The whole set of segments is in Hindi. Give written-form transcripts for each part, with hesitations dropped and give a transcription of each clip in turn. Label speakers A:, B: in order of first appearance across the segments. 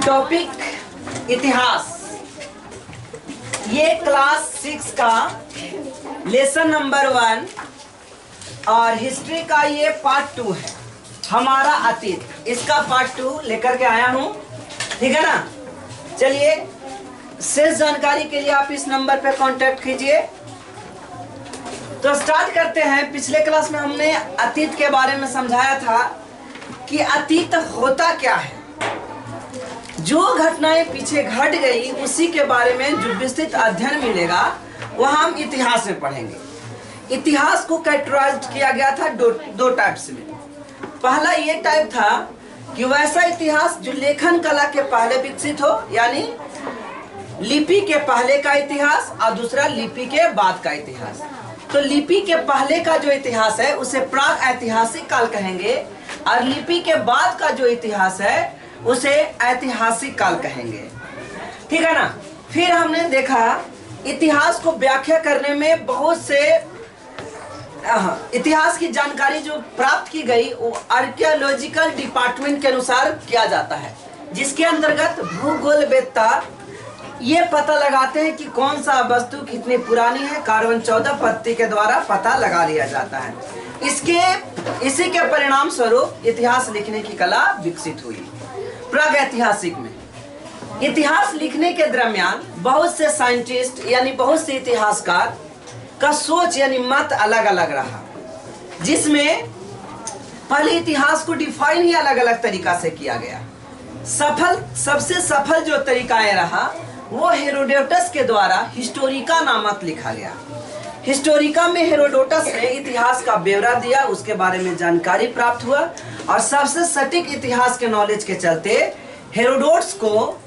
A: टॉपिक इतिहास। ये क्लास 6 का लेसन नंबर 1 और हिस्ट्री का ये पार्ट 2 है। हमारा अतीत, इसका पार्ट 2 लेकर के आया हूँ, ठीक है ना। चलिए, शेष जानकारी के लिए आप इस नंबर पे कांटेक्ट कीजिए। तो स्टार्ट करते हैं। पिछले क्लास में हमने अतीत के बारे में समझाया था कि अतीत होता क्या है। जो घटनाएं पीछे घट गई उसी के बारे में जो विस्तृत अध्ययन मिलेगा वह हम इतिहास में पढ़ेंगे। इतिहास को कैटेगराइज किया गया था दो टाइप्स में। पहला ये टाइप था कि वैसा इतिहास जो लेखन कला के पहले विकसित हो, यानी लिपि के पहले का इतिहास, और दूसरा लिपि के बाद का इतिहास। तो लिपि के पहले का जो इतिहास है उसे प्राग ऐतिहासिक काल कहेंगे, और लिपि के बाद का जो इतिहास है उसे ऐतिहासिक काल कहेंगे, ठीक है ना। फिर हमने देखा इतिहास को व्याख्या करने में बहुत से इतिहास की जानकारी जो प्राप्त की गई वो आर्कियोलॉजिकल डिपार्टमेंट के अनुसार किया जाता है, जिसके अंतर्गत भूगोलवेत्ता ये पता लगाते हैं कि कौन सा वस्तु कितनी पुरानी है। कार्बन 14 पत्ती के द्वारा पता लगा लिया जाता है। इसी के परिणाम स्वरूप इतिहास लिखने की कला विकसित हुई। प्रागैतिहासिक में इतिहास लिखने के दरमियान बहुत से साइंटिस्ट यानी बहुत से इतिहासकार का सोच यानी मत अलग अलग रहा, जिसमें पहले इतिहास को डिफाइन ही अलग अलग तरीका से किया गया। सबसे सफल जो तरीका रहा वो हेरोडोटस के द्वारा हिस्टोरिका नामक लिखा गया। हिस्टोरिका में हेरोडोटस ने इतिहास का ब्यौरा दिया, उसके बारे में जानकारी प्राप्त हुआ, और सबसे सटीक इतिहास के नॉलेज के चलते हेरोडोटस को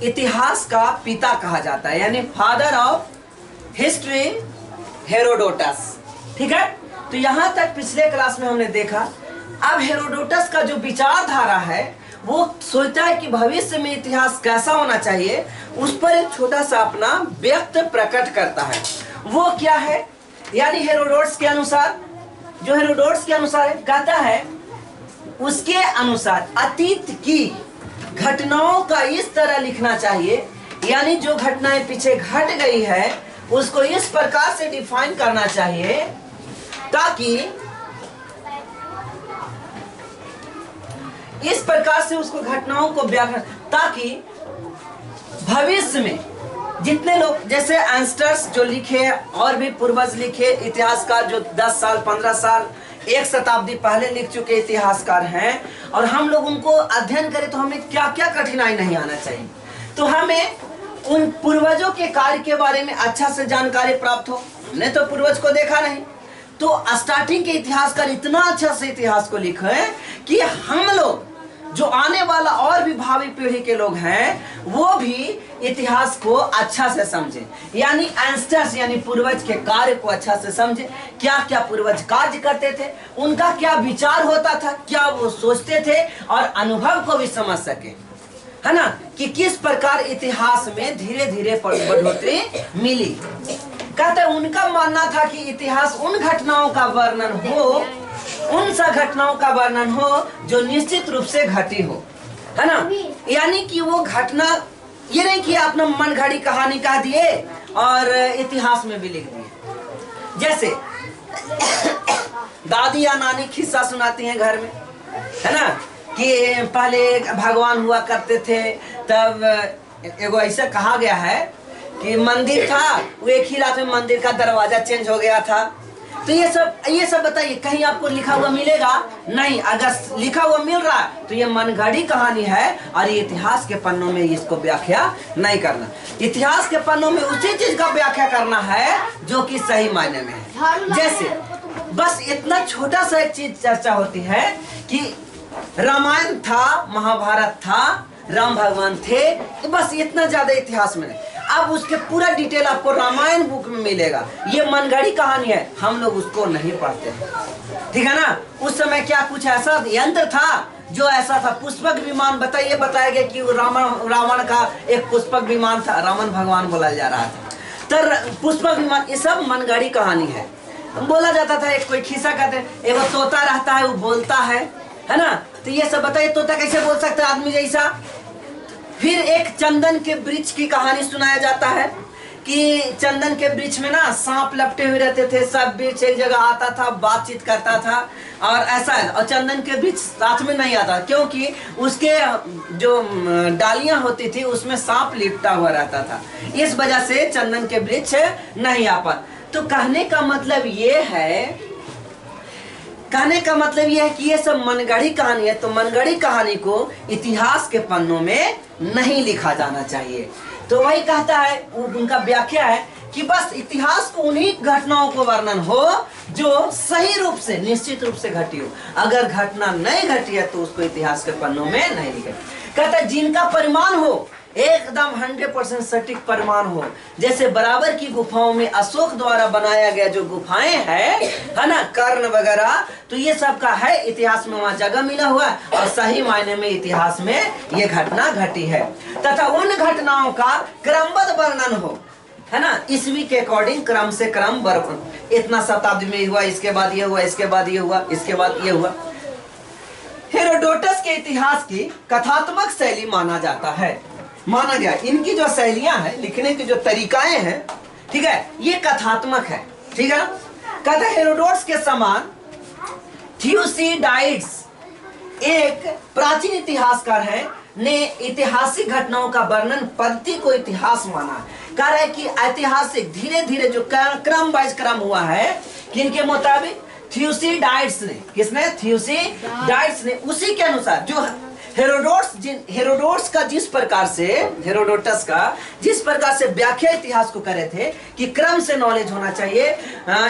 A: इतिहास का पिता कहा जाता है, यानी फादर ऑफ हिस्ट्री हेरोडोटस, ठीक है। तो यहाँ तक पिछले क्लास में हमने देखा। अब हेरोडोटस का जो विचारधारा है वो सोचता है कि भविष्य में इतिहास कैसा होना चाहिए, उस पर एक छोटा सा अपना व्यक्त प्रकट करता है। वो क्या है, यानी हेरोडोटस के अनुसार, जो हेरोडोटस के अनुसार कहता है, उसके अनुसार अतीत की घटनाओं का इस तरह लिखना चाहिए, यानी जो घटनाएं पीछे घट गई है उसको इस प्रकार से डिफाइन करना चाहिए ताकि इस प्रकार से उसको घटनाओं को व्याख्या, ताकि भविष्य में जितने लोग जैसे एंस्टर्स जो लिखे और भी पूर्वज लिखे इतिहासकार जो 10 साल 15 साल 1 शताब्दी पहले लिख चुके इतिहासकार हैं, और हम लोग उनको अध्ययन करें तो हमें क्या क्या कठिनाई नहीं आना चाहिए। तो हमें उन पूर्वजों के कार्य के बारे में अच्छा से जानकारी प्राप्त हो। हमने तो पूर्वज को देखा नहीं, तो स्टार्टिंग के इतिहासकार इतना अच्छा से इतिहास को लिखे कि हम लोग जो आने वाला और भी भावी पीढ़ी के लोग हैं वो भी इतिहास को अच्छा से समझे, यानी एंसेस्टर्स यानी पूर्वज के कार्य को अच्छा से समझे। क्या क्या पूर्वज कार्य करते थे, उनका क्या विचार होता था, क्या वो सोचते थे, और अनुभव को भी समझ सके, है ना, कि किस प्रकार इतिहास में धीरे धीरे बढ़ोतरी मिली। कहते उनका मानना था कि इतिहास उन घटनाओं का वर्णन हो, उन सा घटनाओं का वर्णन हो जो निश्चित रूप से घटी हो, है ना। यानी कि वो घटना ये नहीं कि अपना मन घड़ी कहानी कह दिए और इतिहास में भी लिख दिए। जैसे दादी या नानी किस्सा सुनाती हैं घर में, है ना, कि पहले भगवान हुआ करते थे, तब एगो ऐसा कहा गया है कि मंदिर था, वो एक ही रात में मंदिर का दरवाजा चेंज हो गया था। तो ये सब बताइए, कहीं आपको लिखा हुआ मिलेगा? नहीं। अगर लिखा हुआ मिल रहा तो ये मनगढ़ी कहानी है, और ये इतिहास के पन्नों में इसको व्याख्या नहीं करना। इतिहास के पन्नों में उसी चीज का व्याख्या करना है जो कि सही मायने में है। जैसे बस इतना छोटा सा एक चीज चर्चा होती है कि रामायण था, महाभारत था, राम भगवान थे, तो बस इतना ज्यादा इतिहास में नहीं। अब उसके पूरा डिटेल आपको रामायण बुक में मिलेगा। ये मनगढ़ी कहानी है, हम लोग उसको नहीं पढ़ते, ठीक है ना। उस समय क्या कुछ ऐसा यंत्र था जो ऐसा था, पुष्पक विमान बताया गया कि रावण का एक पुष्पक विमान था, रावण भगवान बोला जा रहा था, तो पुष्पक विमान, ये सब मनगढ़ी कहानी है। बोला जाता था, एक कोई खिस्सा कहते, एगो तोता रहता है, वो बोलता है ना। तो ये सब बताइए, तोता कैसे बोल सकता है आदमी जैसा? फिर एक चंदन के वृक्ष की कहानी सुनाया जाता है कि चंदन के वृक्ष में ना सांप लपटे हुए रहते थे, सब वृक्ष एक जगह आता था, बातचीत करता था और ऐसा है। और चंदन के वृक्ष साथ में नहीं आता क्योंकि उसके जो डालियां होती थी उसमें सांप लिपटा हुआ रहता था, इस वजह से चंदन के वृक्ष नहीं आ पाते। तो कहने का मतलब ये है कि ये सब मनगढ़ी कहानी है, तो मनगढ़ी कहानी को इतिहास के पन्नों में नहीं लिखा जाना चाहिए। तो वही कहता है, उनका व्याख्या है कि बस इतिहास को उन्हीं घटनाओं को वर्णन हो जो सही रूप से निश्चित रूप से घटी हो। अगर घटना नहीं घटी है तो उसको इतिहास के पन्नों में नहीं लिखे। कहता है जिनका परिमाण हो एकदम 100% सटीक परिमाण हो, जैसे बराबर की गुफाओं में अशोक द्वारा बनाया गया जो गुफाएं है ना, कर्ण वगैरह, तो ये सब का है इतिहास में वहां जगह मिला हुआ है और सही मायने में इतिहास में ये घटना घटी है। तथा उन घटनाओं का क्रमबद्ध वर्णन हो, है ना, ईस्वी के अकॉर्डिंग क्रम से क्रम इतना शताब्दी में हुआ, इसके बाद ये हुआ, इसके बाद ये हुआ, इसके बाद ये हुआ। हेरोडोटस के इतिहास की कथात्मक शैली माना गया। इनकी जो शैलियां हैं, लिखने की जो तरीकाएं हैं, ठीक है, ये कथात्मक है, ठीक है ना। कहते हेरोडोटस के समान थ्यूसिडाइड्स एक प्राचीन इतिहासकार है, ने ऐतिहासिक घटनाओं का वर्णन पद्धति को इतिहास माना है। कह रहा है कि ऐतिहासिक धीरे धीरे जो क्रम वाइज क्रम हुआ है, किनके मुताबिक, थ्यूसिडाइड्स ने, किसने, थ्यूसिडाइड्स ने, उसी के अनुसार जो हेरोडोटस का जिस प्रकार से व्याख्या इतिहास को करे थे कि क्रम से नॉलेज होना चाहिए,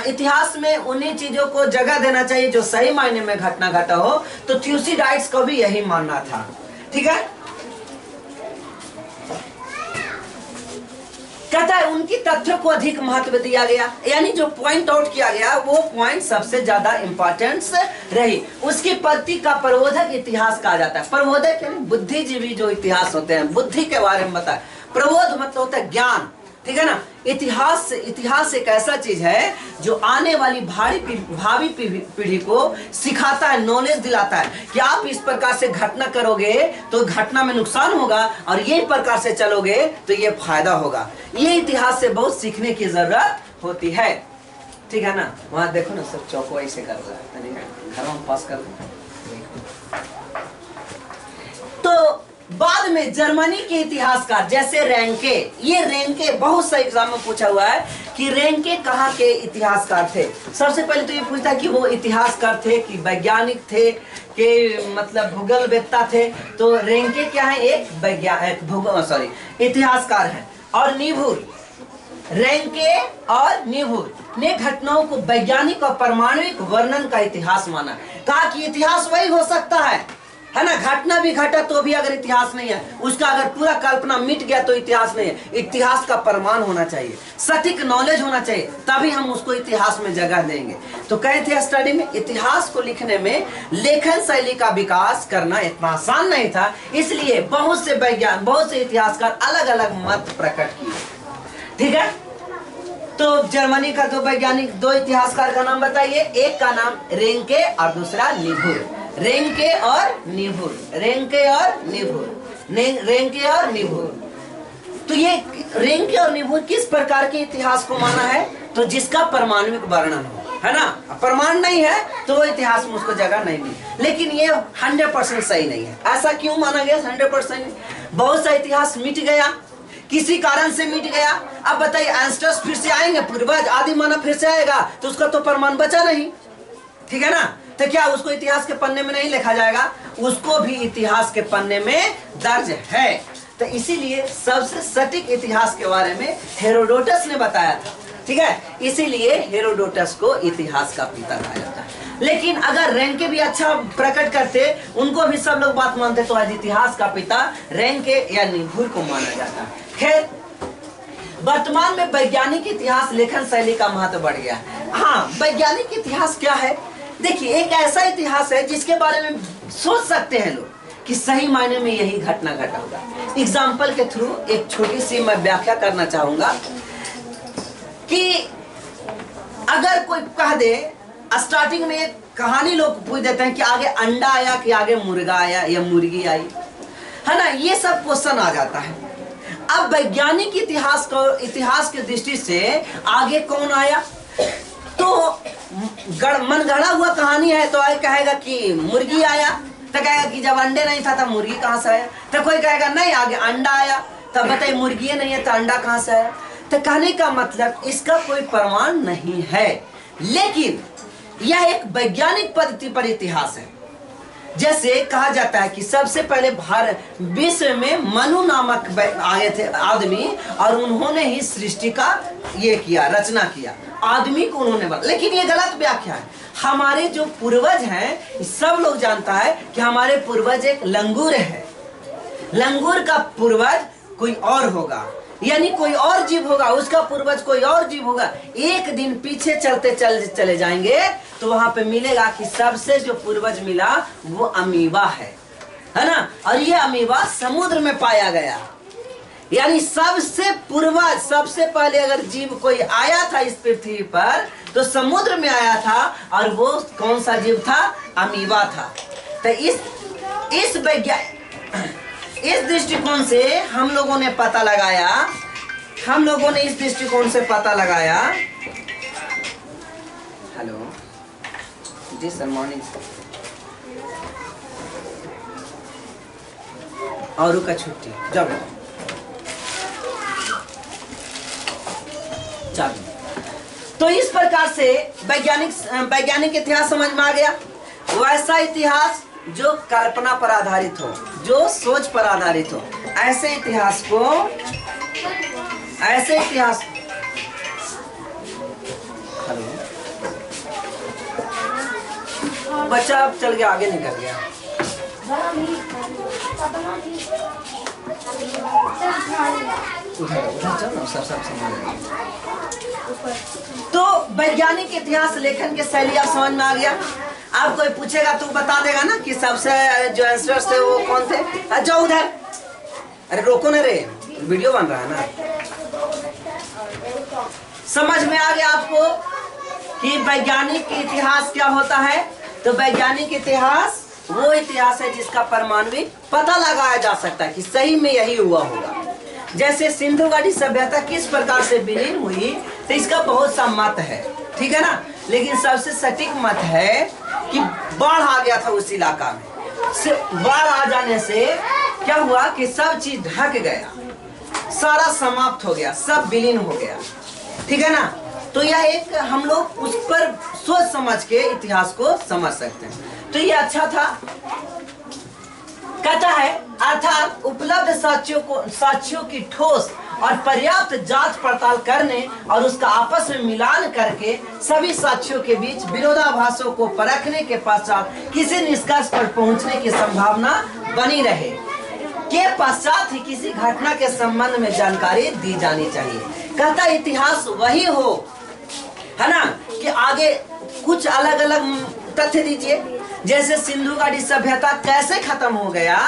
A: इतिहास में उन्हीं चीजों को जगह देना चाहिए जो सही मायने में घटना घटा हो, तो थ्यूसिडाइड्स को भी यही मानना था, ठीक है। कहता है उनकी तथ्यों को अधिक महत्व दिया गया, यानी जो पॉइंट आउट किया गया वो पॉइंट सबसे ज्यादा इंपॉर्टेंस रही। उसकी पद्धति का प्रबोधक इतिहास कहा जाता है। प्रबोधक यानी बुद्धिजीवी जो इतिहास होते हैं, बुद्धि के बारे में बताए। प्रबोध मतलब होता है ज्ञान, ठीक है ना। इतिहास एक ऐसा चीज है जो आने वाली भावी पीढ़ी को सिखाता है, नॉलेज दिलाता है कि आप इस प्रकार से घटना करोगे तो घटना में नुकसान होगा और ये प्रकार से चलोगे तो ये फायदा होगा। ये इतिहास से बहुत सीखने की जरूरत होती है, ठीक है ना। वहां देखो ना सब चौकवाई से कर रहा है, घर में पास कर दो। तो बाद में जर्मनी के इतिहासकार जैसे रेंके, ये रेंके बहुत सा एग्जाम में पूछा हुआ है कि रेंके कहाँ के इतिहासकार थे। सबसे पहले तो ये पूछता है कि वो इतिहासकार थे कि वैज्ञानिक थे कि मतलब भूगोलवेत्ता थे। तो रेंके क्या है, एक इतिहासकार है। और निभुर, रेंके और निभुर ने घटनाओं को वैज्ञानिक और परमाणुक वर्णन का इतिहास माना। कहा कि इतिहास वही हो सकता है ना, घटना भी घटा तो भी अगर इतिहास नहीं है, उसका अगर पूरा कल्पना मिट गया तो इतिहास नहीं है। इतिहास का प्रमाण होना चाहिए, सटीक नॉलेज होना चाहिए, तभी हम उसको इतिहास में जगह देंगे। तो कहे थे स्टडी में इतिहास को लिखने में लेखन शैली का विकास करना इतना आसान नहीं था, इसलिए बहुत से इतिहासकार अलग अलग मत प्रकट किए, ठीक है। तो जर्मनी का दो वैज्ञानिक, दो इतिहासकार का नाम बताइए। एक का नाम रेंके और दूसरा निभुर। रेंके और निभुर। तो ये रेंके और निभुर किस प्रकार के इतिहास को माना है, तो जिसका परमाणुक वर्णन हो, है ना। प्रमाण नहीं है तो वो इतिहास में उसको जगह नहीं मिली। लेकिन ये 100% सही नहीं है। ऐसा क्यों माना गया 100%? बहुत सा इतिहास मिट गया, किसी कारण से मिट गया। अब बताइए एंसेस्टर्स फिर से आएंगे, पूर्वज आदि मानव फिर से आएगा, तो उसका तो प्रमाण बचा नहीं, ठीक है ना। तो क्या उसको इतिहास के पन्ने में नहीं लिखा जाएगा? उसको भी इतिहास के पन्ने में दर्ज है। तो इसीलिए सबसे सटीक इतिहास के बारे में हेरोडोटस ने बताया था, ठीक है। इसीलिए हेरोडोटस को इतिहास का पिता कहा जाता है। लेकिन अगर रेंके भी अच्छा प्रकट करते, उनको भी सब लोग बात मानते, तो आज इतिहास का पिता रेंके या निभुर को माना जाता है। खैर, वर्तमान में वैज्ञानिक इतिहास लेखन शैली का महत्व बढ़ गया है। हाँ, वैज्ञानिक इतिहास क्या है? देखिए, एक ऐसा इतिहास है जिसके बारे में सोच सकते हैं लोग कि सही मायने में यही घटना घटा होगा। एग्जाम्पल के थ्रू एक छोटी सी मैं व्याख्या करना चाहूंगा कि अगर कोई कह दे, स्टार्टिंग में कहानी लोग पूछ देते हैं कि आगे अंडा आया कि आगे मुर्गा आया या मुर्गी आई। है ना, ये सब क्वेश्चन आ जाता है। अब वैज्ञानिक इतिहास की दृष्टि से आगे कौन आया, तो मनगढ़ा हुआ कहानी है, तो आगे कहेगा कि मुर्गी आया, तो कहेगा कि जब अंडे नहीं था तब मुर्गी कहाँ से आया, तो कोई कहेगा नहीं आगे अंडा आया, तब बताइए मुर्गी नहीं है तो अंडा कहाँ से आया। तो कहने का मतलब इसका कोई प्रमाण नहीं है, लेकिन यह एक वैज्ञानिक पद्धति पर इतिहास है। जैसे कहा जाता है कि सबसे पहले भारत विश्व में मनु नामक आए थे आदमी, और उन्होंने ही सृष्टि का ये किया, रचना किया, आदमी को उन्होंने बना। लेकिन ये गलत व्याख्या है। हमारे जो पूर्वज हैं, सब लोग जानता है कि हमारे पूर्वज एक लंगूर है, लंगूर का पूर्वज कोई और होगा, यानी कोई और जीव होगा, उसका पूर्वज कोई और जीव होगा। एक दिन पीछे चले जाएंगे तो वहां पे मिलेगा कि सबसे जो पूर्वज मिला वो अमीबा है ना, और ये अमीबा समुद्र में पाया गया। यानी सबसे पूर्वज, सबसे पहले अगर जीव कोई आया था इस पृथ्वी पर तो समुद्र में आया था, और वो कौन सा जीव था, अमीबा था। तो इस दृष्टिकोण से हम लोगों ने पता लगाया, हेलो जी सर, मॉर्निंग और का छुट्टी जब चालू। तो इस प्रकार से वैज्ञानिक इतिहास समझ में आ गया। वैसा इतिहास जो कल्पना पर आधारित हो, जो सोच पर आधारित हो, ऐसे इतिहास हेलो बच्चा अब चल गया, आगे निकल गया। तो वैज्ञानिक इतिहास लेखन की शैली आप समझ में आ गया। आप कोई पूछेगा तो बता देगा ना कि सबसे जो आंसर थे वो कौन थे। जाओ उधर, अरे रोको ना रे, वीडियो बन रहा है ना। समझ में आ गया आपको कि वैज्ञानिक इतिहास क्या होता है। तो वैज्ञानिक इतिहास वो इतिहास है जिसका परमाणुविक पता लगाया जा सकता है कि सही में यही हुआ होगा। जैसे सिंधु घाटी सभ्यता किस प्रकार से विलीन हुई, तो इसका बहुत सा मत है, ठीक है ना। लेकिन सबसे सटीक मत है कि बाढ़ आ गया था उस इलाका में। बाढ़ आ जाने से क्या हुआ कि सब चीज ढक गया, सारा समाप्त हो गया, सब विलीन हो गया, ठीक है ना। तो यह एक हम लोग उस पर सोच समझ के इतिहास को समझ सकते हैं। तो ये अच्छा था। कहता है अर्थात उपलब्ध साक्ष्यों की ठोस और पर्याप्त जांच पड़ताल करने और उसका आपस में मिलान करके सभी साक्ष्यों के बीच विरोधाभासों को परखने के पश्चात किसी निष्कर्ष पर पहुंचने की संभावना बनी रहे के पश्चात ही किसी घटना के संबंध में जानकारी दी जानी चाहिए। कहता इतिहास वही हो, है ना, कि आगे कुछ अलग अलग तथ्य दीजिए। जैसे सिंधु घाटी सभ्यता कैसे खत्म हो गया,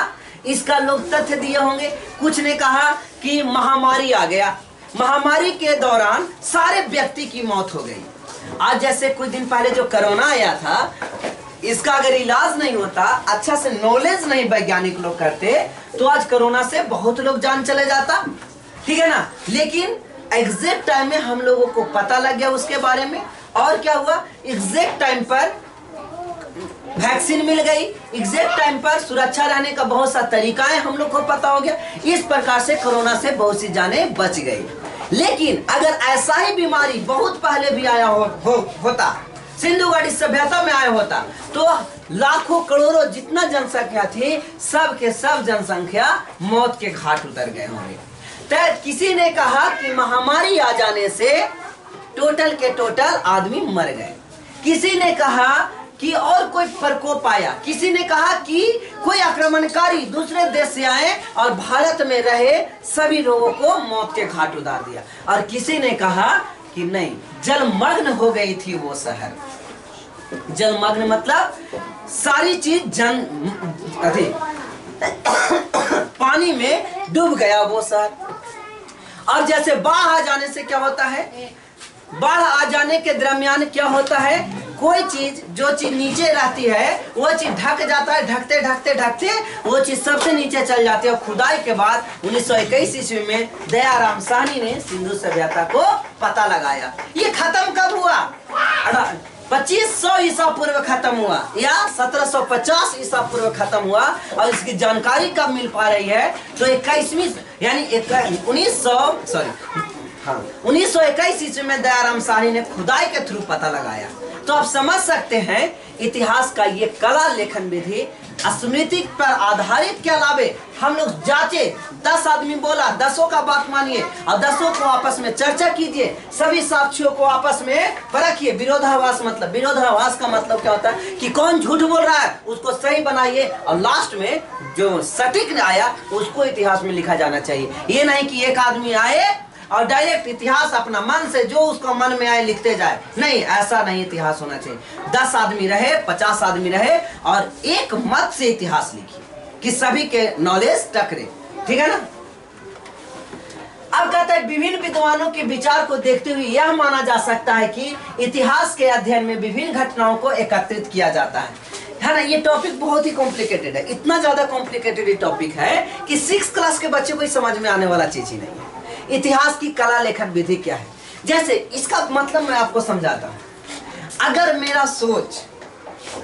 A: इसका लोग तथ्य दिए होंगे। कुछ ने कहा कि महामारी आ गया, महामारी के दौरान सारे व्यक्ति की मौत हो गई। आज जैसे कुछ दिन पहले जो कोरोना आया था, इसका अगर इलाज नहीं होता, अच्छा से नॉलेज नहीं वैज्ञानिक लोग करते, तो आज कोरोना से बहुत लोग जान चले जाता, ठीक है ना। लेकिन एग्जैक्ट टाइम में हम लोगों को पता लग गया उसके बारे में, और क्या हुआ, एग्जैक्ट टाइम पर वैक्सीन मिल गई, एग्जैक्ट टाइम पर सुरक्षा रहने का बहुत सा तरीका है हम लोग को पता हो गया। इस प्रकार से कोरोना से बहुत सी जानें बच गई। लेकिन अगर ऐसा ही बीमारी बहुत पहले भी आया होता, सिंधु घाटी सभ्यता में आया होता, तो लाखों करोड़ों जितना जनसंख्या थी, सब के सब जनसंख्या मौत के घाट उतर गए होंगे। तो किसी ने कहा कि महामारी आ जाने से टोटल के टोटल आदमी मर गए। किसी ने कहा कि और कोई प्रकोप आया, किसी ने कहा कि कोई आक्रमणकारी दूसरे देश से आए और भारत में रहे सभी लोगों को मौत के घाट उतार दिया। और किसी ने कहा कि नहीं, जलमग्न हो गई थी वो शहर। जलमग्न मतलब सारी चीज पानी में डूब गया वो शहर। और जैसे बाढ़ आ जाने से क्या होता है, बाढ़ आ जाने के दरमियान क्या होता है, कोई चीज, जो चीज नीचे रहती है वो चीज ढक जाता है, ढकते ढकते ढकते वो चीज सबसे नीचे चल जाती है। और खुदाई के बाद 1921 ईस्वी में दयाराम साहनी ने सिंधु सभ्यता को पता लगाया। ये खत्म कब हुआ? 2500 ईसा पूर्व खत्म हुआ या 1750 ईसा पूर्व खत्म हुआ। और इसकी जानकारी कब मिल पा रही है? तो 21वीं यानी 1921 ईस्वी में दयाराम साहनी ने खुदाई के थ्रू पता लगाया। तो आप समझ सकते हैं इतिहास का ये कला लेखन विधि स्मृति पर आधारित के अलावे हम लोग जांचे, 10 आदमी बोला, 10 का बात मानिए और 10 को आपस में चर्चा कीजिए, सभी साक्ष्यों को आपस में परखिए। विरोधाभास का मतलब क्या होता है कि कौन झूठ बोल रहा है उसको सही बनाइए और लास्ट में जो सटीक आया उसको इतिहास में लिखा जाना चाहिए। ये नहीं कि एक आदमी आए और डायरेक्ट इतिहास अपना मन से जो उसको मन में आए लिखते जाए, नहीं, ऐसा नहीं इतिहास होना चाहिए। 10 आदमी रहे, 50 आदमी रहे और एक मत से इतिहास लिखिए कि सभी के नॉलेज टकरे, ठीक है ना। अब कहता है विभिन्न विद्वानों के विचार को देखते हुए यह माना जा सकता है कि इतिहास के अध्ययन में विभिन्न घटनाओं को एकत्रित किया जाता है ना। ये टॉपिक बहुत ही कॉम्प्लिकेटेड है, इतना ज्यादा कॉम्प्लिकेटेड ये टॉपिक है कि 6 क्लास के बच्चे को समझ में आने वाला चीज ही नहीं है। इतिहास की कला लेखन विधि क्या है? जैसे इसका मतलब मैं आपको समझाता हूं। अगर मेरा सोच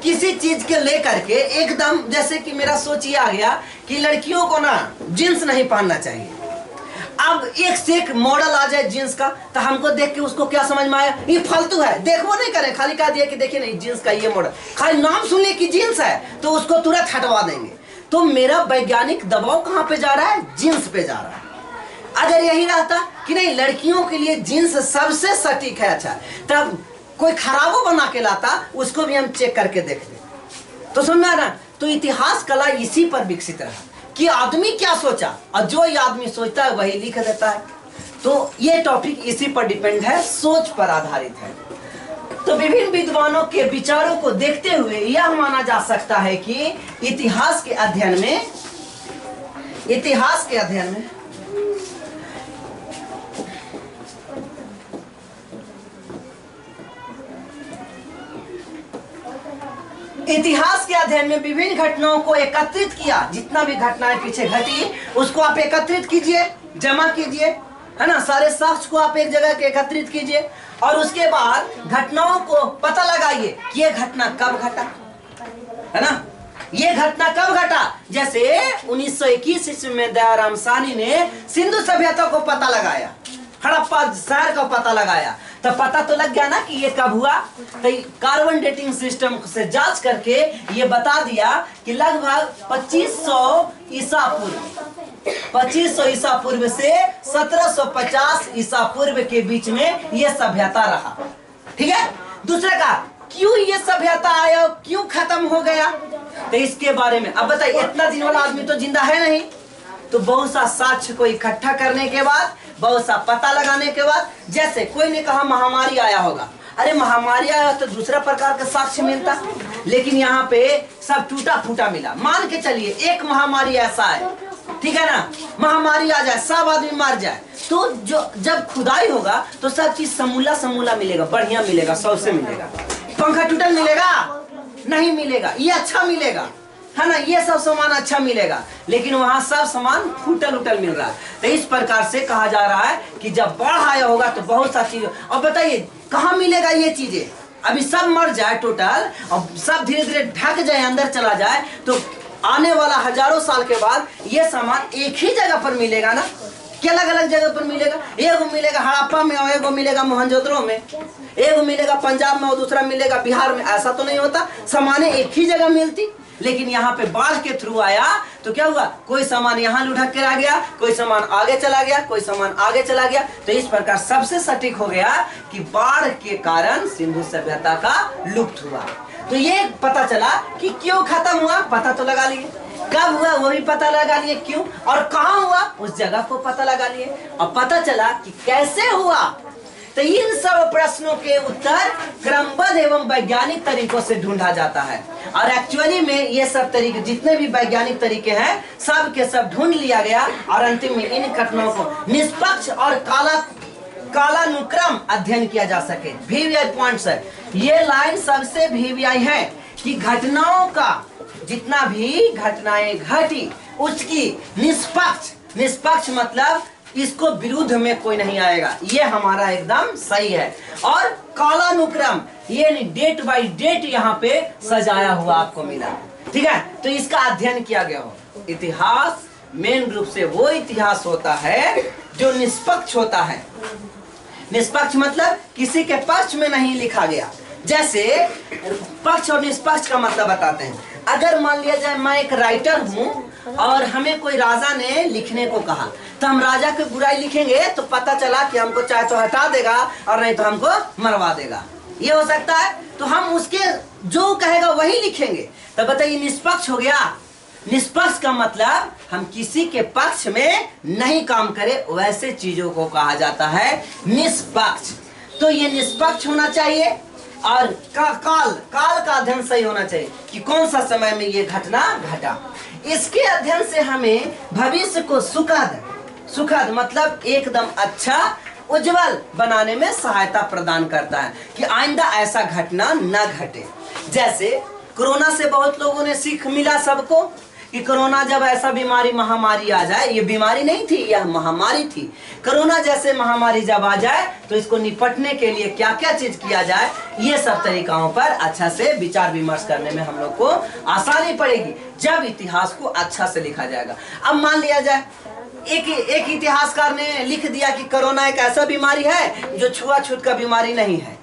A: किसी चीज के लेकर के एकदम, जैसे कि मेरा सोच ये आ गया कि लड़कियों को ना जींस नहीं पहनना चाहिए, अब एक से एक मॉडल आ जाए जींस का, तो हमको देख के उसको क्या समझ में आया, ये फालतू है, देखो नहीं करें, खाली कह दिया कि देखिए नहीं जींस का ये मॉडल, खाली नाम सुन ले कि जींस है तो उसको तुरंत हटवा देंगे। तो मेरा वैज्ञानिक दबाव कहां पे जा रहा है? जींस पे जा रहा है। अगर यही रहता कि नहीं लड़कियों के लिए जींस सबसे सटीक है, अच्छा, तब कोई खराबो बना के लाता, उसको भी हम चेक करके देख ले। तो समझा ना। तो इतिहास कला इसी पर विकसित रहा कि आदमी क्या सोचा और जो ये आदमी सोचता है वही लिख देता है। तो ये टॉपिक इसी पर डिपेंड है, सोच पर आधारित है। तो विभिन्न विद्वानों के विचारों को देखते हुए यह माना जा सकता है कि इतिहास के अध्ययन में विभिन्न घटनाओं को एकत्रित किया। जितना भी घटनाएं पीछे घटी उसको आप एकत्रित कीजिए, जमा कीजिए, है ना, सारे साक्ष्य को आप एक जगह एकत्रित कीजिए और उसके बाद घटनाओं को पता लगाइए कि ये घटना कब घटा, है ना, ये घटना कब घटा। जैसे 1921 ईस्वी में दयाराम साहनी ने सिंधु सभ्यता को पता लगाया, हड़प्पा शहर का पता लगाया, तो पता तो लग गया ना कि ये कब हुआ। तो कार्बन डेटिंग सिस्टम से जांच करके ये बता दिया कि लगभग 2500 ईसा पूर्व से 1750 ईसा पूर्व के बीच में ये सभ्यता रहा, ठीक है। दूसरे का क्यों ये सभ्यता आया, क्यों खत्म हो गया, तो इसके बारे में अब बताइए। इतना दिन वाला आदमी तो जिंदा है नहीं, तो बहुत सा साक्ष्य को इकट्ठा करने के बाद, बहुत सा पता लगाने के बाद, जैसे कोई ने कहा महामारी आया होगा, अरे महामारी आया तो दूसरा प्रकार का साक्ष्य मिलता, लेकिन यहाँ पे सब टूटा फूटा मिला। मान के चलिए एक महामारी ऐसा है, ठीक है ना, महामारी आ जाए, सब आदमी मर जाए, तो जो जब खुदाई होगा तो सब चीज समूला मिलेगा, बढ़िया मिलेगा, सबसे मिलेगा। पंखा टूटल मिलेगा नहीं मिलेगा, ये अच्छा मिलेगा, है ना, ये सब सामान अच्छा मिलेगा, लेकिन वहां सब सामान फूटल उटल मिल रहा है। तो इस प्रकार से कहा जा रहा है कि जब बाढ़ आया होगा तो बहुत सा चीज। अब बताइए कहाँ मिलेगा ये चीजें? अभी सब मर जाए टोटल और सब धीरे धीरे ढक जाए, अंदर चला जाए, तो आने वाला हजारों साल के बाद ये सामान एक ही जगह पर मिलेगा ना, क्या अलग अलग जगह पर मिलेगा? एगो मिलेगा हड़प्पा में और एगो मिलेगा मोहनजोदड़ो में, एगो मिलेगा पंजाब में और दूसरा मिलेगा बिहार में। ऐसा तो नहीं होता, सामानें एक ही जगह मिलती। लेकिन यहाँ पे बाढ़ के थ्रू आया तो क्या हुआ, कोई सामान यहाँ लुढ़क कर आ गया, कोई सामान आगे चला गया, कोई सामान आगे चला गया। तो इस प्रकार सबसे सटीक हो गया कि बाढ़ के कारण सिंधु सभ्यता का लुप्त हुआ। तो ये पता चला कि क्यों खत्म हुआ, पता तो लगा लिए, कब हुआ वो भी पता लगा लिए, क्यों और कहाँ हुआ उस जगह को पता लगा लिए, और पता चला कि कैसे हुआ। तो इन सब प्रश्नों के उत्तर क्रमबद्ध एवं वैज्ञानिक तरीकों से ढूंढा जाता है। और एक्चुअली में ये सब तरीके, जितने भी वैज्ञानिक तरीके हैं, सब के सब ढूंढ लिया गया और अंतिम में इन घटनाओं को निष्पक्ष और कालानुक्रम अध्ययन किया जा सके। VVI पॉइंट्स है, ये लाइन सबसे VVI है कि घटनाओं का जितना भी घटनाएं घटी उसकी निष्पक्ष मतलब इसको विरुद्ध में कोई नहीं आएगा, ये हमारा एकदम सही है। और कालानुक्रम ये डेट बाय डेट यहाँ पे सजाया हुआ आपको मिला, ठीक है। तो इसका अध्ययन किया गया हो। इतिहास मेन रूप से वो इतिहास होता है जो निष्पक्ष होता है। निष्पक्ष मतलब किसी के पक्ष में नहीं लिखा गया। जैसे पक्ष और निष्पक्ष का मतलब बताते हैं। अगर मान लिया जाए मैं एक राइटर हूँ और हमें कोई राजा ने लिखने को कहा, तो हम राजा की बुराई लिखेंगे तो पता चला कि हमको चाहे तो हटा देगा और नहीं तो हमको मरवा देगा, ये हो सकता है। तो हम उसके जो कहेगा वही लिखेंगे, तो बताइए निष्पक्ष हो गया। निष्पक्ष का मतलब हम किसी के पक्ष में नहीं काम करें, वैसे चीजों को कहा जाता है निष्पक्ष। तो ये निष्पक्ष होना चाहिए। और काल का अध्ययन सही होना चाहिए कि कौन सा समय में ये घटना घटा। इसके अध्ययन से हमें भविष्य को सुखद मतलब एकदम अच्छा उज्जवल बनाने में सहायता प्रदान करता है कि आइंदा ऐसा घटना न घटे। जैसे कोरोना से बहुत लोगों ने सीख मिला सबको कि कोरोना जब ऐसा बीमारी महामारी आ जाए, ये बीमारी नहीं थी, यह महामारी थी। कोरोना जैसे महामारी जब आ जाए तो इसको निपटने के लिए क्या क्या चीज किया जाए, ये सब तरीकाओं पर अच्छा से विचार विमर्श करने में हम लोग को आसानी पड़ेगी जब इतिहास को अच्छा से लिखा जाएगा। अब मान लिया जाए एक इतिहासकार ने लिख दिया कि कोरोना एक ऐसा बीमारी है जो छुआछूत का बीमारी नहीं है,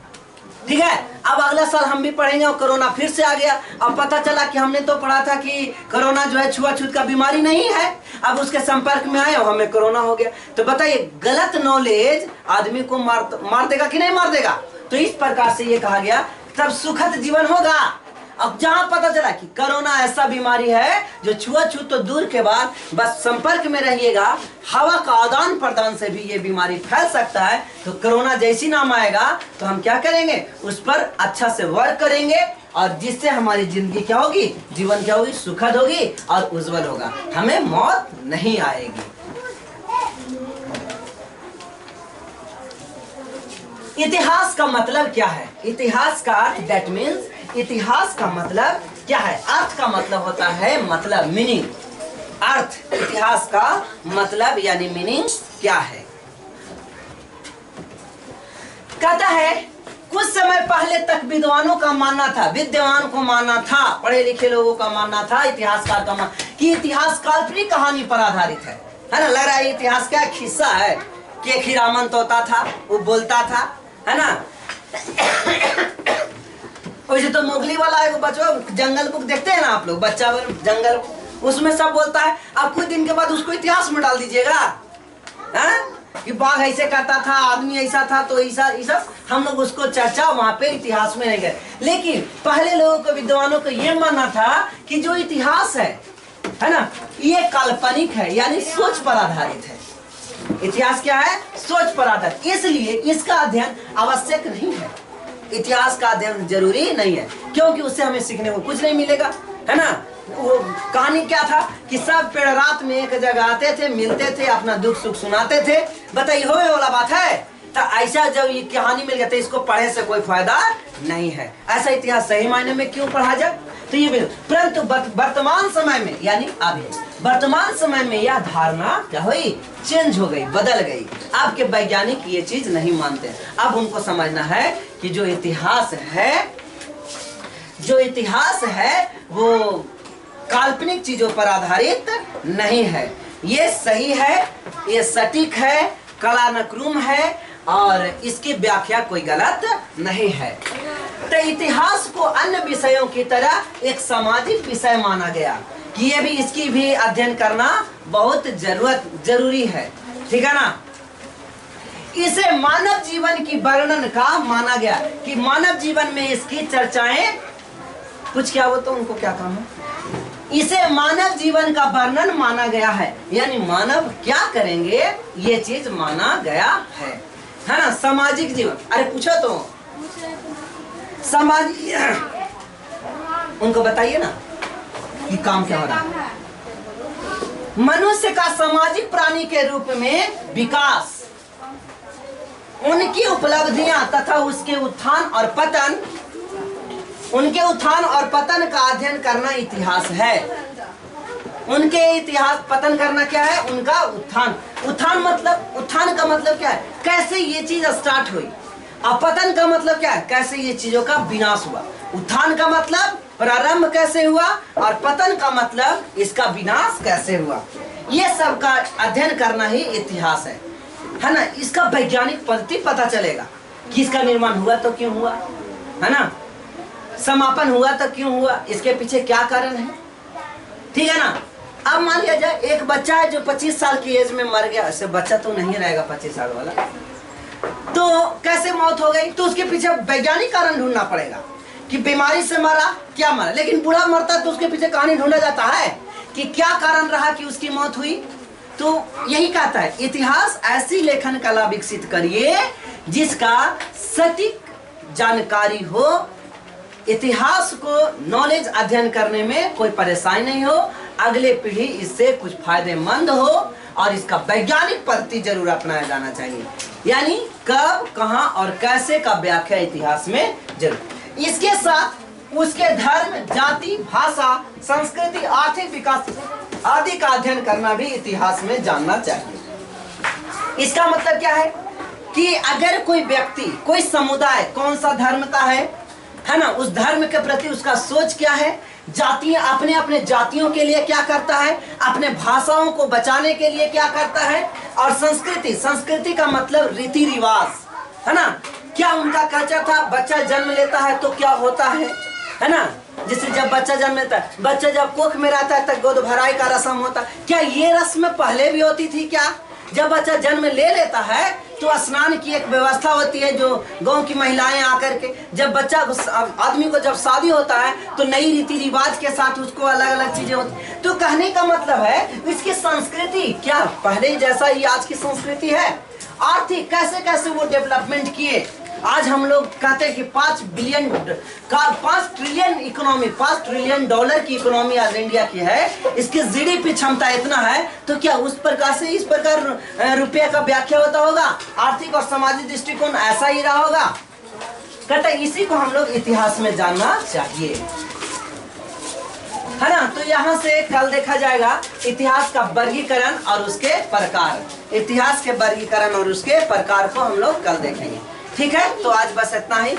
A: ठीक है। अब अगला साल हम भी पढ़ेंगे और कोरोना फिर से आ गया। अब पता चला कि हमने तो पढ़ा था कि कोरोना जो है छुआछूत का बीमारी नहीं है, अब उसके संपर्क में आए और हमें कोरोना हो गया। तो बताइए गलत नॉलेज आदमी को मार देगा कि नहीं मार देगा। तो इस प्रकार से ये कहा गया तब सुखद जीवन होगा। अब जहां पता चला कि कोरोना ऐसा बीमारी है जो छुआछूत तो दूर के बाद बस संपर्क में रहिएगा, हवा का आदान प्रदान से भी ये बीमारी फैल सकता है, तो कोरोना जैसी नाम आएगा तो हम क्या करेंगे, उस पर अच्छा से वर्क करेंगे और जिससे हमारी जिंदगी क्या होगी, जीवन क्या होगी, सुखद होगी और उज्जवल होगा, हमें मौत नहीं आएगी। इतिहास का मतलब क्या है? इतिहास का अर्थ दैट मीन्स, इतिहास का मतलब क्या है? अर्थ का मतलब होता है मतलब मीनिंग। अर्थ इतिहास का मतलब यानी मीनिंग क्या है? कहता है कुछ समय पहले तक विद्वानों का मानना था, विद्वान को मानना था, पढ़े लिखे लोगों का मानना था, इतिहासकार का मानना कि इतिहास काल्पनिक कहानी पर आधारित है ना। लग रहा है इतिहास का किस्सा है कि एक हीरामन तोता था, वो बोलता था, है ना। वैसे तो मोगली वाला है, बच्चों जंगल बुक देखते हैं ना आप लोग, बच्चा जंगल, उसमें सब बोलता है। अब कुछ दिन के बाद उसको इतिहास में डाल दीजिएगा कि बाघ ऐसे करता था, आदमी ऐसा था, तो ऐसा हम लोग उसको चर्चा वहां पे इतिहास में नहीं गए। लेकिन पहले लोगों को, विद्वानों को ये मानना था कि जो इतिहास है ना, ये काल्पनिक है, यानी सोच पर आधारित है। इतिहास क्या है? सोच पर आधारित। इसलिए इसका अध्ययन आवश्यक नहीं है, इतिहास का अध्ययन जरूरी नहीं है, क्योंकि उससे हमें सीखने को कुछ नहीं मिलेगा, है ना। वो कहानी क्या था कि सब पेड़ रात में एक जगह आते थे, मिलते थे, अपना दुख सुख सुनाते थे। बताइए हो वाला बात है? तो ऐसा जब ये कहानी मिल गया तो इसको पढ़े से कोई फायदा नहीं है। ऐसा इतिहास सही मायने में क्यों पढ़ा जाए? तो ये परंतु वर्तमान समय में, यानी अभी वर्तमान समय में यह धारणा क्या हुई, चेंज हो गई, बदल गई। आपके वैज्ञानिक ये चीज नहीं मानते। अब उनको समझना है कि जो इतिहास है वो काल्पनिक चीजों पर आधारित नहीं है, ये सही है, ये सटीक है, कालानुक्रम है और इसकी व्याख्या कोई गलत नहीं है। तो इतिहास को अन्य विषयों की तरह एक सामाजिक विषय माना गया कि ये भी, इसकी भी अध्ययन करना बहुत जरूरी है, ठीक है ना। इसे मानव जीवन की वर्णन का माना गया कि मानव जीवन में इसकी चर्चाएं कुछ क्या हो, तो उनको क्या काम है, इसे मानव जीवन का वर्णन माना गया है, यानी मानव क्या करेंगे ये चीज माना गया है ना। सामाजिक जीवन, अरे पूछो तो समाज, उनको बताइए ना कि काम क्या हो रहा है। मनुष्य का सामाजिक प्राणी के रूप में विकास, उनकी उपलब्धियां तथा उसके उत्थान और पतन, उनके उत्थान और पतन का अध्ययन करना इतिहास है। उनके इतिहास, पतन करना क्या है? उनका उत्थान। उत्थान मतलब, उत्थान का मतलब क्या है? कैसे ये चीज स्टार्ट हुई। और पतन का मतलब क्या है? कैसे ये चीजों का विनाश हुआ। उत्थान का मतलब प्रारंभ कैसे हुआ, और पतन का मतलब इसका विनाश कैसे हुआ। ये सब का अध्ययन करना ही इतिहास है ना। इसका वैज्ञानिक पद्धति पता चलेगा कि इसका निर्माण हुआ तो क्यों हुआ, है ना, समापन हुआ तो क्यों हुआ, इसके पीछे क्या कारण है, ठीक है ना। अब मान लिया जाए एक बच्चा है जो 25 साल की एज में मर गया, ऐसे बच्चा तो नहीं रहेगा 25 साल वाला, तो कैसे मौत हो गई, तो उसके पीछे वैज्ञानिक कारण ढूंढना पड़ेगा कि बीमारी से मरा, क्या मरा। लेकिन बूढ़ा मरता तो उसके पीछे कहानी ढूंढा जाता है कि क्या कारण रहा कि उसकी मौत हुई। तो यही कहता है इतिहास ऐसी लेखन कला विकसित करिए जिसका सटीक जानकारी हो, इतिहास को नॉलेज अध्ययन करने में कोई परेशानी नहीं हो, अगले पीढ़ी इससे कुछ फायदेमंद हो, और इसका वैज्ञानिक पद्धति जरूर अपनाया जाना चाहिए। यानी कब, कहां और कैसे का व्याख्या इतिहास में जरूर। इसके साथ उसके धर्म, जाति, भाषा, संस्कृति, आर्थिक विकास आदि का अध्ययन करना भी इतिहास में जानना चाहिए। इसका मतलब क्या है कि अगर कोई व्यक्ति, कोई समुदाय कौन सा धर्म का है ना, उस धर्म के प्रति उसका सोच क्या है, जातियां अपने अपने जातियों के लिए क्या करता है, अपने भाषाओं को बचाने के लिए क्या करता है, और संस्कृति, संस्कृति का मतलब रीति रिवाज, है ना, क्या उनका कल्चर था। बच्चा जन्म लेता है तो क्या होता है ना, जैसे जब बच्चा जन्म लेता है, बच्चा जब कोख में रहता है तब गोद भराई का रस्म होता है। क्या ये रस्म पहले भी होती थी क्या? जब बच्चा जन्म ले लेता है तो स्नान की एक व्यवस्था होती है जो गांव की महिलाएं आकर के, जब बच्चा आदमी को जब शादी होता है तो नई रीति रिवाज के साथ उसको अलग अलग चीजें होती। तो कहने का मतलब है इसकी संस्कृति क्या पहले जैसा ही आज की संस्कृति है। आर्थिक कैसे कैसे वो डेवलपमेंट किए। आज हम लोग कहते हैं कि 5 ट्रिलियन इकोनॉमी, 5 ट्रिलियन डॉलर की इकोनॉमी आज इंडिया की है। इसकी जीडीपी क्षमता इतना है, तो क्या उस प्रकार से इस प्रकार रुपये का व्याख्या होता होगा। आर्थिक और सामाजिक दृष्टिकोण ऐसा ही रहा होगा। कहते इसी को हम लोग इतिहास में जानना चाहिए, है ना। तो यहाँ से कल देखा जाएगा इतिहास का वर्गीकरण और उसके प्रकार। इतिहास के वर्गीकरण और उसके प्रकार को हम लोग कल देखेंगे, ठीक है। तो आज बस इतना ही।